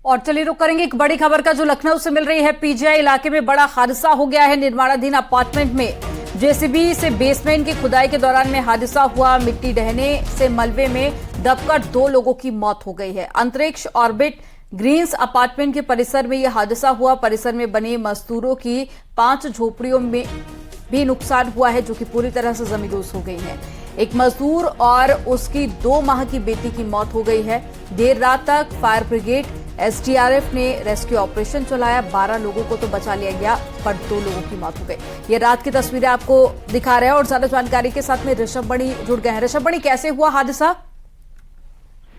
और चलिए रुक करेंगे एक बड़ी खबर का जो लखनऊ से मिल रही है। पीजीआई इलाके में बड़ा हादसा हो गया है। निर्माणाधीन अपार्टमेंट में जेसीबी से बेसमेंट की खुदाई के दौरान में हादसा हुआ। मिट्टी ढहने से मलबे में दबकर 2 लोगों की मौत हो गई है। अंतरिक्ष ऑर्बिट ग्रीन्स अपार्टमेंट के परिसर में यह हादसा हुआ। परिसर में बने मजदूरों की 5 झोपड़ियों में भी नुकसान हुआ है, जो कि पूरी तरह से जमींदोज हो गई है। एक मजदूर और उसकी 2 माह की बेटी की मौत हो गई है। देर रात तक फायर ब्रिगेड एसडीआरएफ ने रेस्क्यू ऑपरेशन चलाया। 12 लोगों को तो बचा लिया गया, पर 2 लोगों की मौत हो गई। ये रात की तस्वीरें आपको दिखा रहे हैं और ज्यादा जानकारी के साथ में ऋषभ बणी जुड़ गए हैं। ऋषभ बणी, कैसे हुआ हादसा?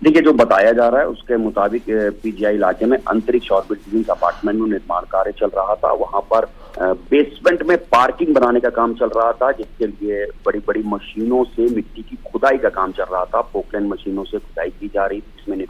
देखिए, जो बताया जा रहा है उसके मुताबिक पीजीआई इलाके में अंतरिक्ष ऑर्बिट ग्रीन्स अपार्टमेंट में निर्माण कार्य चल रहा था। वहां पर बेसमेंट में पार्किंग बनाने का काम चल रहा था, जिसके लिए बड़ी बड़ी मशीनों से मिट्टी की खुदाई का काम चल रहा था। पोकलैंड मशीनों से खुदाई की जा रही थी, जिसमें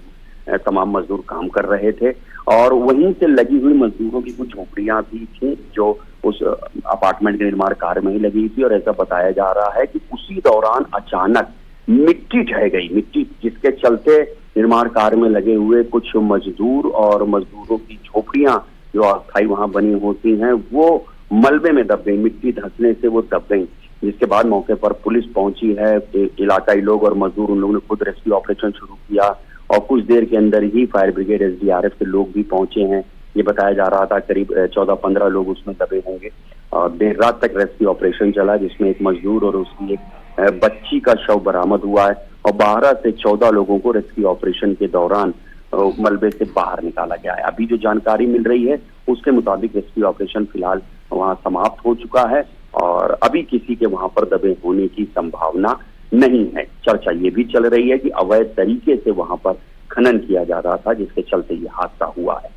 तमाम मजदूर काम कर रहे थे और वहीं से लगी हुई मजदूरों की कुछ झोपड़ियां भी थी जो उस अपार्टमेंट के निर्माण कार्य में ही लगी थी। और ऐसा बताया जा रहा है कि उसी दौरान अचानक मिट्टी ढह गई, मिट्टी जिसके चलते निर्माण कार्य में लगे हुए कुछ मजदूर और मजदूरों की झोपड़ियां जो अस्थायी वहां बनी होती हैं वो मलबे में दब गई। मिट्टी धंसने से वो दब गई, जिसके बाद मौके पर पुलिस पहुंची है। इलाकाई लोग और मजदूर उन लोगों ने खुद रेस्क्यू ऑपरेशन शुरू किया और कुछ देर के अंदर ही फायर ब्रिगेड एसडीआरएफ के लोग भी पहुंचे हैं। ये बताया जा रहा था करीब 14-15 लोग उसमें दबे होंगे और देर रात तक रेस्क्यू ऑपरेशन चला, जिसमें एक मजदूर और उसकी एक बच्ची का शव बरामद हुआ है और 12 से 14 लोगों को रेस्क्यू ऑपरेशन के दौरान मलबे से बाहर निकाला गया है। अभी जो जानकारी मिल रही है उसके मुताबिक रेस्क्यू ऑपरेशन फिलहाल वहां समाप्त हो चुका है और अभी किसी के वहां पर दबे होने की संभावना नहीं है। चर्चा ये भी चल रही है कि अवैध तरीके से वहां पर खनन किया जा रहा था, जिसके चलते ये हादसा हुआ है।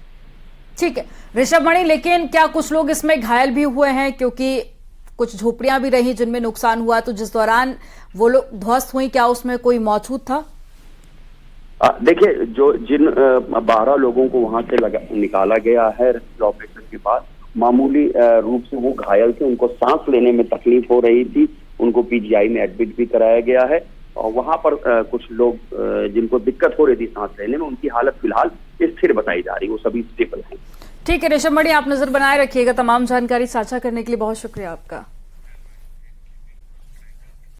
ठीक है ऋषभ बणी, लेकिन क्या कुछ लोग इसमें घायल भी हुए हैं? क्योंकि कुछ झोपड़ियां भी रही जिनमें नुकसान हुआ, तो जिस दौरान वो लोग ध्वस्त हुई, क्या उसमें कोई मौजूद था? देखिए, जिन 12 लोगों को वहां से निकाला गया है रेस्क्यू ऑपरेशन के बाद, मामूली रूप से वो घायल थे, उनको सांस लेने में तकलीफ हो रही थी, उनको पीजीआई में एडमिट भी कराया गया है और वहां पर कुछ लोग जिनको दिक्कत हो रही थी सांस लेने में, उनकी हालत फिलहाल स्थिर बताई जा रही है, वो सभी स्टेबल हैं। ठीक है ऋषभ बणी, आप नजर बनाए रखिएगा। तमाम जानकारी साझा करने के लिए बहुत शुक्रिया आपका।